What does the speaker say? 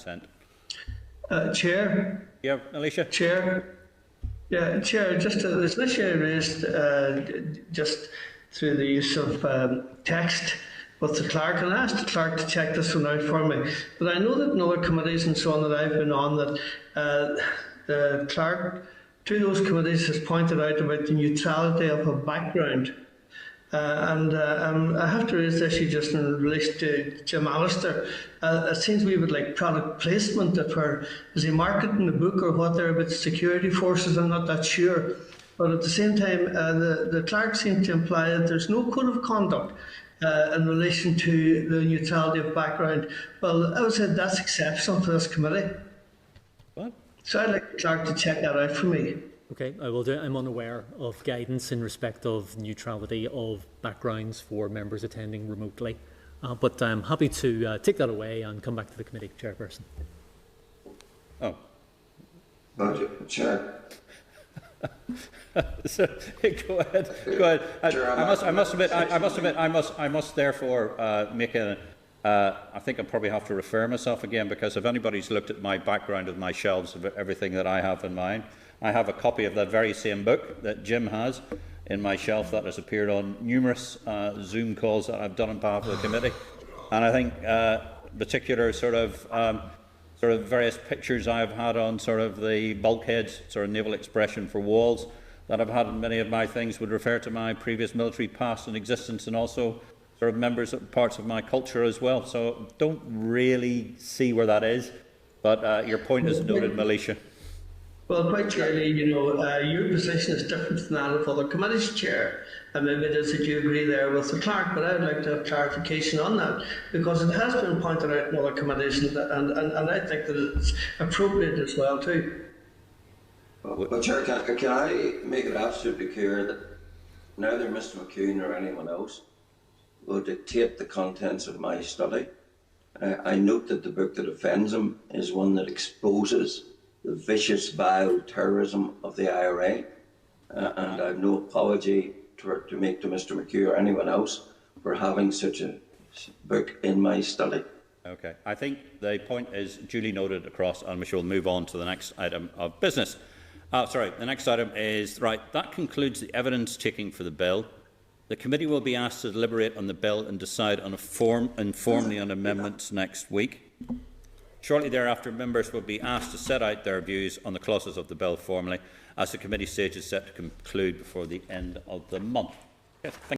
intent. Chair. Yeah, Alicia. Chair. Yeah, Chair. Just there's an issue raised just through the use of text with the clerk, and I asked the clerk to check this one out for me. But I know that in other committees and so on that I've been on, that the clerk to those committees has pointed out about the neutrality of a background. I have to raise this issue just in relation to Jim Allister. It seems we would like product placement, that is he marketing the book or what there about security forces? I'm not that sure. But at the same time, the clerk seems to imply that there's no code of conduct in relation to the neutrality of background. Well, I would say that's exceptional for this committee. What? So I'd like the clerk to check that out for me. Okay, I will do. I'm unaware of guidance in respect of neutrality of backgrounds for members attending remotely, but I'm happy to take that away and come back to the committee, Chairperson. Oh. Budget, Chair. So, go ahead. Go ahead. I must therefore make a. I think I probably have to refer myself again, because if anybody's looked at my background of my shelves of everything that I have in mind, I have a copy of that very same book that Jim has in my shelf that has appeared on numerous Zoom calls that I've done on behalf of the committee, and I think particular sort of various pictures I've had on sort of the bulkheads, sort of naval expression for walls that I've had in many of my things would refer to my previous military past and existence, and also sort of members of parts of my culture as well. So don't really see where that is, but your point is noted, Alicia. Well, quite clearly, your position is different from that of other committees, Chair, and maybe it is that you agree there with the clerk, but I would like to have clarification on that, because it has been pointed out in other committees, and I think that it's appropriate as well too. Well, Chair, can I make it absolutely clear that neither Mr. McCune nor anyone else will dictate the contents of my study? I note that the book that offends him is one that exposes the vicious, vile terrorism of the IRA, and I have no apology to make to Mr. McHugh or anyone else for having such a book in my study. Okay, I think the point is duly noted across, and we shall move on to the next item of business. The next item is, that concludes the evidence taking for the bill. The committee will be asked to deliberate on the bill and decide on informally on amendments next week. Shortly thereafter, members will be asked to set out their views on the clauses of the bill formally, as the committee stage is set to conclude before the end of the month. Yes,